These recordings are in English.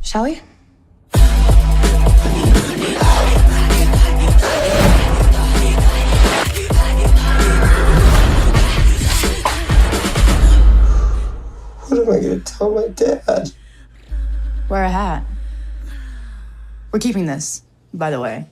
Shall we? What am I going to tell my dad? Wear a hat. We're keeping this, by the way.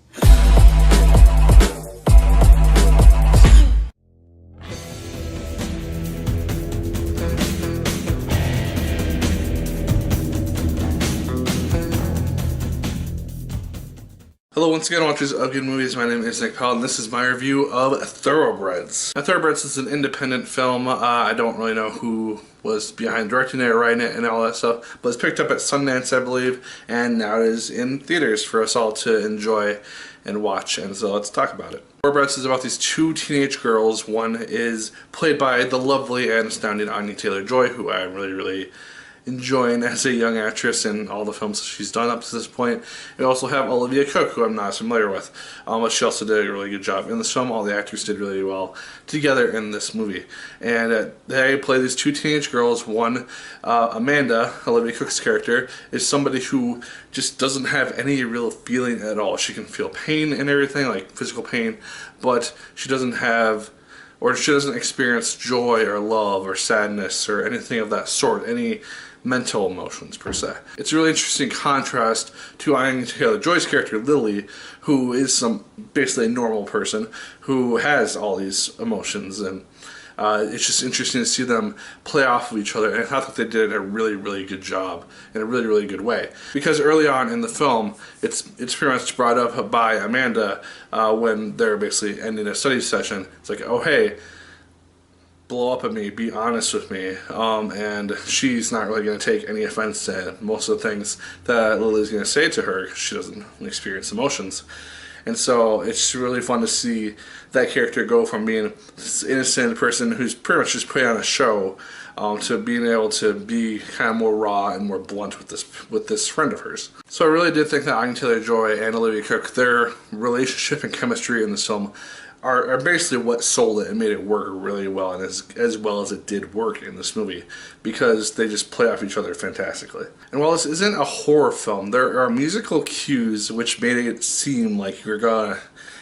Hello once again, watchers of good movies. My name is Nick Pell, and this is my review of Thoroughbreds. Now, Thoroughbreds is an independent film. I don't really know who was behind directing it or writing it and all that stuff, but it's picked up at Sundance, I believe, and now it is in theaters for us all to enjoy and watch, and so let's talk about it. Thoroughbreds is about these two teenage girls. One is played by the lovely and astounding Anya Taylor-Joy, who I'm really enjoying as a young actress in all the films she's done up to this point. We also have Olivia Cooke, who I'm not as familiar with, but she also did a really good job in this film. All the actors did really well together in this movie. And they play these two teenage girls. One, Amanda, Olivia Cooke's character, is somebody who just doesn't have any real feeling at all. She can feel pain and everything, like physical pain, but she doesn't have, or she doesn't experience joy or love or sadness or anything of that sort, any mental emotions per se. It's a really interesting contrast to Anya Taylor-Joy's character Lily, who is basically a normal person who has all these emotions, and it's just interesting to see them play off of each other, and I thought that they did a really good job in a really good way. Because early on in the film, it's pretty much brought up by Amanda when they're basically ending a study session. It's like, oh hey, blow up at me, be honest with me, and she's not really going to take any offense to most of the things that Lily's going to say to her because she doesn't experience emotions. And so it's really fun to see that character go from being this innocent person who's pretty much just putting on a show to being able to be kind of more raw and more blunt with this friend of hers. So I really did think that Anya Taylor-Joy and Olivia Cooke, their relationship and chemistry in this film are basically what sold it and made it work really well, and as well as it did work in this movie, because they just play off each other fantastically. And while this isn't a horror film, there are musical cues which made it seem like you're gonna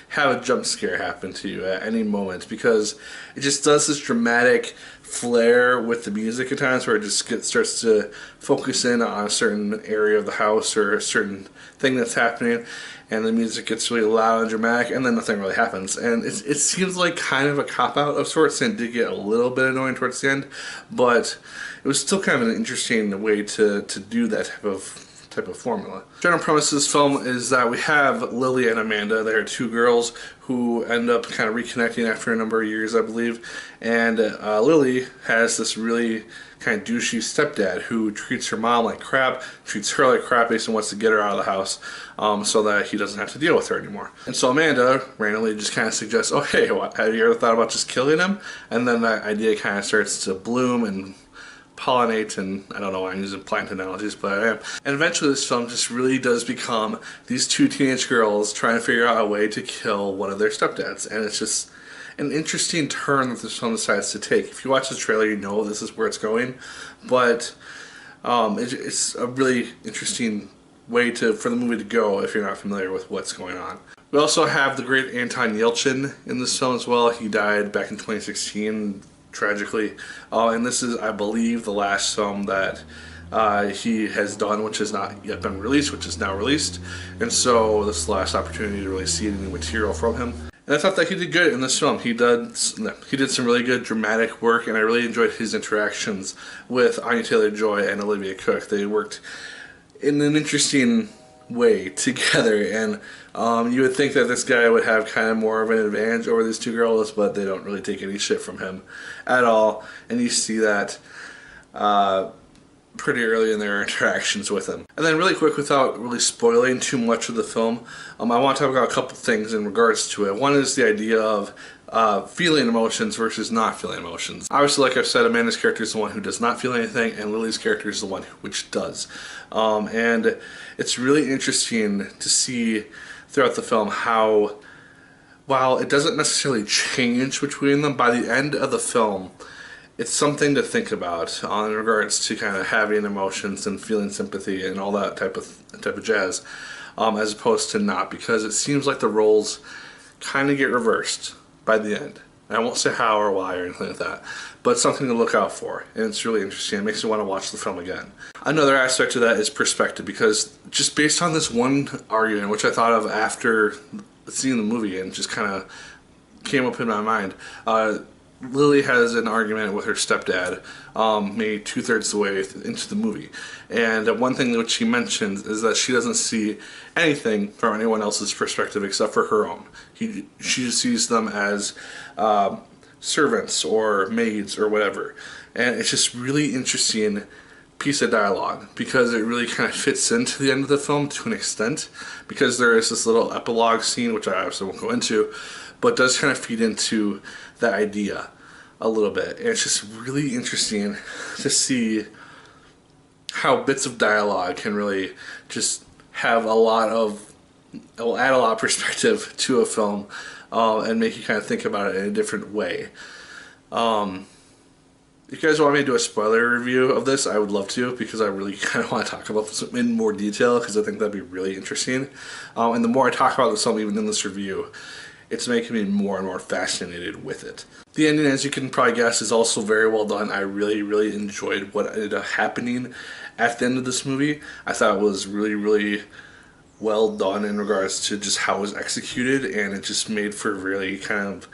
have a jump scare happen to you at any moment, because it just does this dramatic flair with the music at times where it just starts to focus in on a certain area of the house or a certain thing that's happening, and the music gets really loud and dramatic, and then nothing really happens. And it seems like kind of a cop-out of sorts, and it did get a little bit annoying towards the end, but it was still kind of an interesting way to do that type of formula. General premise of this film is that we have Lily and Amanda. They're two girls who end up kind of reconnecting after a number of years, I believe, and Lily has this really kind of douchey stepdad who treats her mom like crap, treats her like crap, basically wants to get her out of the house so that he doesn't have to deal with her anymore. And so Amanda randomly just kind of suggests, oh hey, have you ever thought about just killing him? And then that idea kind of starts to bloom and pollinate, and I don't know why I'm using plant analogies, but I am. And eventually this film just really does become these two teenage girls trying to figure out a way to kill one of their stepdads, and it's just an interesting turn that this film decides to take. If you watch the trailer, you know this is where it's going, but it's a really interesting way for the movie to go if you're not familiar with what's going on. We also have the great Anton Yelchin in this film as well. He died back in 2016, tragically, and this is, I believe, the last film that he has done, which has not yet been released, which is now released, and so this is the last opportunity to really see any material from him. And I thought that he did good in this film. He did some really good dramatic work, and I really enjoyed his interactions with Anya Taylor-Joy and Olivia Cooke. They worked in an interesting way together, and you would think that this guy would have kind of more of an advantage over these two girls, but they don't really take any shit from him at all, and you see that pretty early in their interactions with him. And then really quick, without really spoiling too much of the film, I want to talk about a couple things in regards to it. One is the idea of feeling emotions versus not feeling emotions. Obviously, like I've said, Amanda's character is the one who does not feel anything, and Lily's character is the one which does. And it's really interesting to see throughout the film how, while it doesn't necessarily change between them, by the end of the film, it's something to think about in regards to kind of having emotions and feeling sympathy and all that type of jazz, as opposed to not, because it seems like the roles kind of get reversed by the end. And I won't say how or why or anything like that, but it's something to look out for, and it's really interesting. It makes me want to watch the film again. Another aspect of that is perspective, because just based on this one argument, which I thought of after seeing the movie and just kind of came up in my mind, Lily has an argument with her stepdad, maybe 2/3 the way into the movie. And one thing which she mentions is that she doesn't see anything from anyone else's perspective except for her own. She just sees them as servants or maids or whatever. And it's just really interesting piece of dialogue, because it really kind of fits into the end of the film to an extent, because there is this little epilogue scene, which I obviously won't go into, but does kind of feed into that idea a little bit. And it's just really interesting to see how bits of dialogue can really just have a lot of, it will add a lot of perspective to a film, and make you kind of think about it in a different way. If you guys want me to do a spoiler review of this, I would love to, because I really kind of want to talk about this in more detail, because I think that'd be really interesting. And the more I talk about this film, even in this review, it's making me more and more fascinated with it. The ending, as you can probably guess, is also very well done. I really, really enjoyed what ended up happening at the end of this movie. I thought it was really, really well done in regards to just how it was executed, and it just made for a really kind of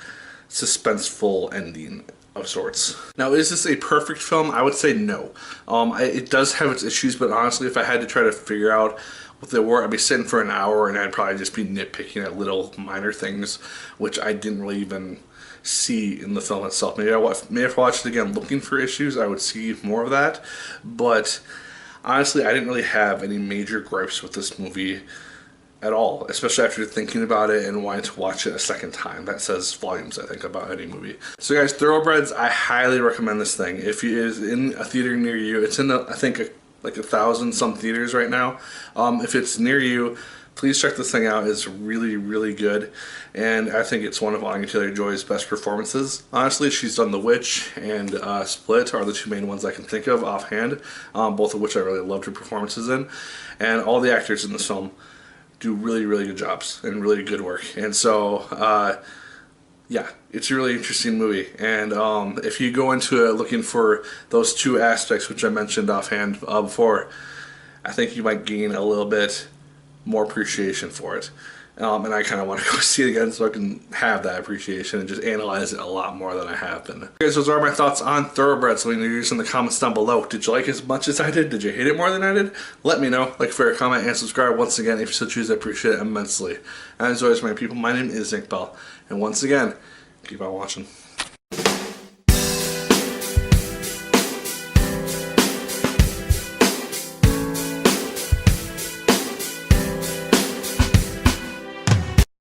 suspenseful ending of sorts. Now, is this a perfect film? I would say no. It does have its issues, but honestly, if I had to try to figure out what they were, I'd be sitting for an hour and I'd probably just be nitpicking at little minor things, which I didn't really even see in the film itself. Maybe if I watched it again looking for issues, I would see more of that. But honestly, I didn't really have any major gripes with this movie at all, especially after thinking about it and wanting to watch it a second time. That says volumes, I think, about any movie. So guys, Thoroughbreds, I highly recommend this thing. If it is in a theater near you, it's in, I think, like 1,000 some theaters right now. If it's near you, please check this thing out. It's really, really good, and I think it's one of Anya Taylor-Joy's best performances. Honestly, she's done The Witch and Split are the two main ones I can think of offhand, both of which I really loved her performances in, and all the actors in this film do really, really good jobs and really good work. And so, yeah, it's a really interesting movie. And if you go into it looking for those two aspects, which I mentioned offhand before, I think you might gain a little bit more appreciation for it. And I kind of want to go see it again so I can have that appreciation and just analyze it a lot more than I have been. Guys, those are my thoughts on Thoroughbreds. Leave your views in the comments down below. Did you like it as much as I did? Did you hate it more than I did? Let me know. Like, favorite, comment, and subscribe. Once again, if you so choose, I appreciate it immensely. And as always, my people, my name is Nick Pell. And once again, keep on watching.